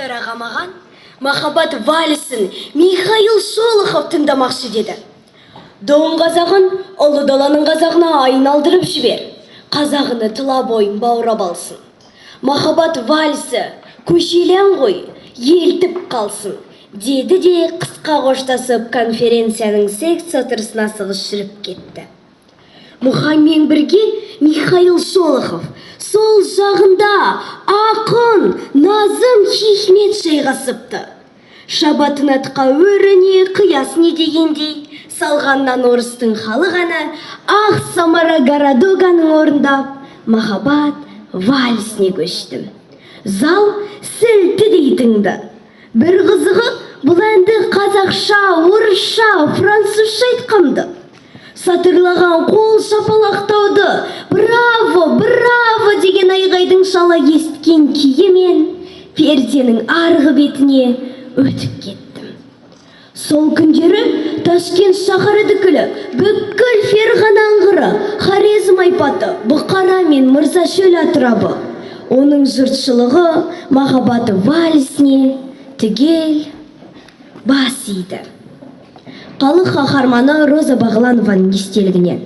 құлақтары маған махаббат вальсін Михаил Шолохов тыңдамақшы деді. Доң қазағын ұлы даланың қазағына айналдырып жібер, қазағыны тұла бойын баурап алсын. Махаббат вальсі көшелен ғой, елтіп қалсын, деді де қысқа қоштасып конференцияның секция отырысына сығыз жүріп кетті. Мұхаммен бірге Михаил Шолохов сол жағында ақын Назым Хикмет жайғасыпты. Шабатын атқа өріне қияс не дегендей, салғаннан орыстың халық әні Ақ Самара Городоганың орындап, махаббат вальсіне көштім. Зал сілтідей тыңды. Бір қызығы, бұл әнді қазақша, орысша, французша айтқамды. Сатырлаған қол шапалақтауды, браво, браво деген айғайдың шала есткен киімен перденің арғы бетіне өтіп кеттім. Сол күндері Ташкент шаһары дүкілі, бүкіл Ферғана аңғыры, Хорезм айпаты, Бұқара мен Мырза шөл атырабы, оның жұртшылығы махаббаты вальсіне түгел бас иді. Халық қаһарманы Роза Бағланованың естелігінен.